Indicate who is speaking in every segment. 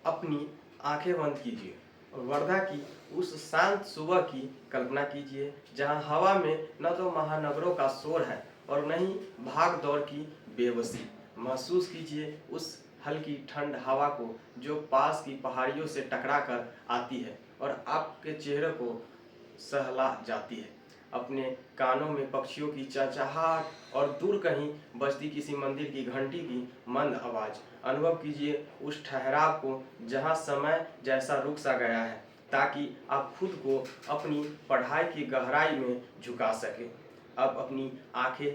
Speaker 1: अपनी आंखें बंद कीजिए और वर्धा की उस शांत सुबह की कल्पना कीजिए जहां हवा में न तो महानगरों का शोर है और न ही भाग दौड़ की बेबसी। महसूस कीजिए उस हल्की ठंड हवा को जो पास की पहाड़ियों से टकरा कर आती है और आपके चेहरे को सहला जाती है। अपने कानों में पक्षियों की चहचहाहट और दूर कहीं बजती किसी मंदिर की घंटी की मंद आवाज़। अनुभव कीजिए उस ठहराव को जहाँ समय जैसा रुक सा गया है, ताकि आप खुद को अपनी पढ़ाई की गहराई में झुका सकें। अब अपनी आंखें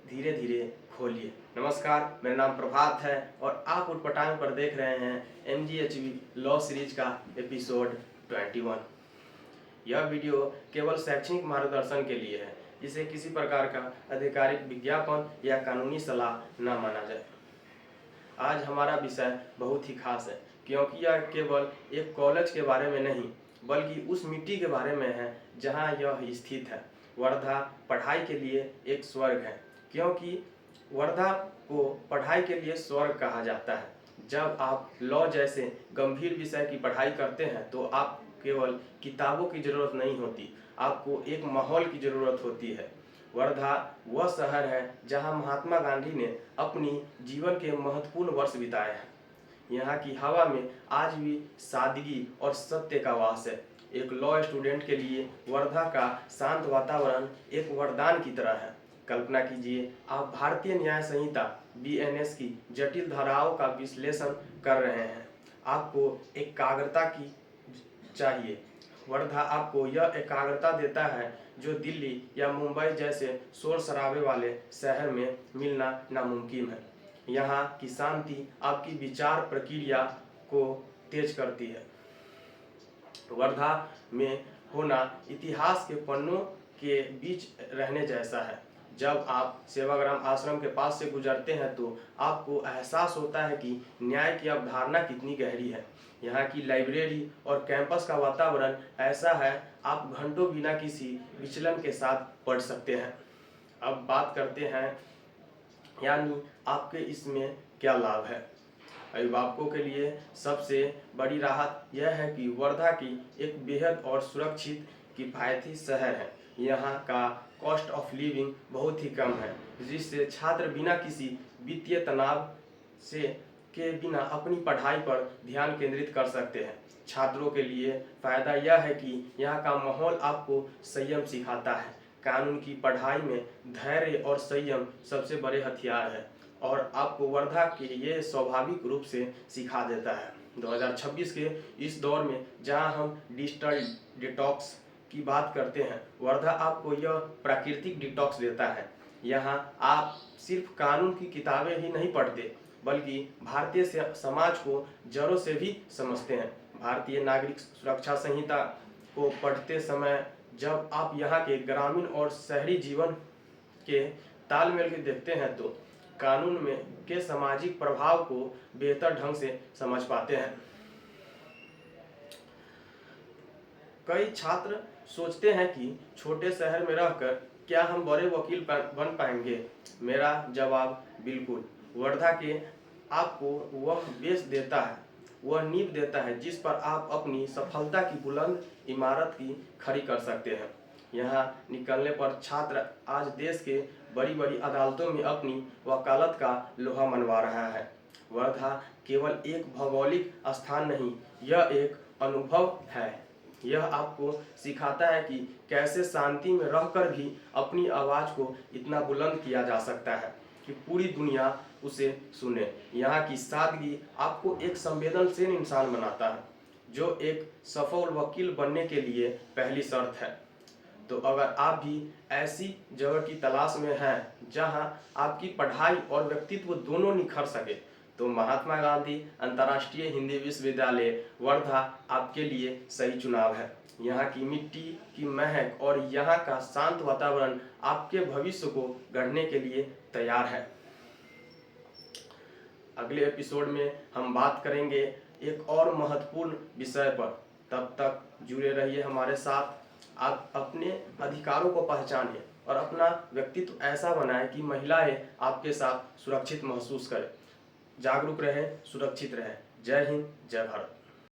Speaker 1: धीरे धीरे खोलिए। नमस्कार, मेरा नाम प्रभात है और आप उटपटांग पर देख रहे हैं MGHV लॉ सीरीज का एपिसोड 21। यह वीडियो केवल शैक्षणिक मार्गदर्शन के लिए है। इसे किसी प्रकार का आधिकारिक विज्ञापन या कानूनी सलाह न माना जाए। आज हमारा विषय बहुत ही खास है, क्योंकि यह केवल एक कॉलेज के बारे में नहीं बल्कि उस मिट्टी के बारे में है जहां यह स्थित है। वर्धा पढ़ाई के लिए एक स्वर्ग है, क्योंकि वर्धा को पढ़ाई के लिए स्वर्ग कहा जाता है। जब आप लॉ जैसे गंभीर विषय की पढ़ाई करते हैं तो आप केवल किताबों की ज़रूरत नहीं होती, आपको एक माहौल की ज़रूरत होती है। वर्धा वह शहर है जहां महात्मा गांधी ने अपनी जीवन के महत्वपूर्ण वर्ष बिताए हैं। यहाँ की हवा में आज भी सादगी और सत्य का वास है। एक लॉ स्टूडेंट के लिए वर्धा का शांत वातावरण एक वरदान की तरह है। कल्पना कीजिए आप भारतीय न्याय संहिता BNS की जटिल धाराओं का विश्लेषण कर रहे हैं। आपको एकाग्रता की चाहिए। वर्धा आपको यह एकाग्रता देता है जो दिल्ली या मुंबई जैसे शोर शराबे वाले शहर में मिलना नामुमकिन है। यहाँ की शांति आपकी विचार प्रक्रिया को तेज करती है। वर्धा में होना इतिहास के पन्नों के बीच रहने जैसा है। जब आप सेवाग्राम आश्रम के पास से गुजरते हैं तो आपको एहसास होता है कि न्याय की अवधारणा कितनी गहरी है। यहाँ की लाइब्रेरी और कैंपस का वातावरण ऐसा है, आप घंटों बिना किसी विचलन के साथ पढ़ सकते हैं। अब बात करते हैं यानी आपके इसमें क्या लाभ है। अभिभावकों के लिए सबसे बड़ी राहत यह है कि वर्धा की एक बेहद और सुरक्षित किफ़ायती शहर है। यहाँ का कॉस्ट ऑफ लिविंग बहुत ही कम है, जिससे छात्र बिना किसी वित्तीय तनाव से के बिना अपनी पढ़ाई पर ध्यान केंद्रित कर सकते हैं। छात्रों के लिए फ़ायदा यह है कि यहाँ का माहौल आपको संयम सिखाता है। कानून की पढ़ाई में धैर्य और संयम सबसे बड़े हथियार है और आपको वर्धा के ये स्वाभाविक रूप से सिखा देता है। 2026 के इस दौर में जहां हम डिजिटल डिटॉक्स की बात करते हैं, वर्धा आपको यह प्राकृतिक डिटॉक्स देता है। यहाँ आप सिर्फ कानून की किताबें ही नहीं पढ़ते बल्कि भारतीय समाज को जड़ों से भी समझते हैं। भारतीय नागरिक सुरक्षा संहिता को पढ़ते समय जब आप यहाँ के ग्रामीण और शहरी जीवन के तालमेल के देखते हैं तो कानून में के सामाजिक प्रभाव को बेहतर ढंग से समझ पाते हैं। कई छात्र सोचते हैं कि छोटे शहर में रहकर क्या हम बड़े वकील बन पाएंगे। मेरा जवाब बिल्कुल। वर्धा के आपको वह बेस देता है, वह नींव देता है जिस पर आप अपनी सफलता की बुलंद इमारत की खड़ी कर सकते हैं। यहाँ निकलने पर छात्र आज देश के बड़ी बड़ी अदालतों में अपनी वकालत का लोहा मनवा रहा है। वर्धा केवल एक भौगोलिक स्थान नहीं, यह एक अनुभव है। यह आपको सिखाता है कि कैसे शांति में रहकर भी अपनी आवाज़ को इतना बुलंद किया जा सकता है कि पूरी दुनिया उसे सुने। यहाँ की सादगी आपको एक संवेदनशील इंसान बनाता है, जो एक सफल वकील बनने के लिए पहली शर्त है। तो अगर आप भी ऐसी जगह की तलाश में हैं जहां आपकी पढ़ाई और व्यक्तित्व दोनों निखर सके, तो महात्मा गांधी अंतर्राष्ट्रीय हिंदी विश्वविद्यालय वर्धा आपके लिए सही चुनाव है। यहाँ की मिट्टी की महक और यहाँ का शांत वातावरण आपके भविष्य को गढ़ने के लिए तैयार है। अगले एपिसोड में हम बात करेंगे एक और महत्वपूर्ण विषय पर। तब तक जुड़े रहिए हमारे साथ। आप अपने अधिकारों को पहचानें और अपना व्यक्तित्व ऐसा बनाएं कि महिलाएं आपके साथ सुरक्षित महसूस करें। जागरूक रहें, सुरक्षित रहें। जय हिंद, जय भारत।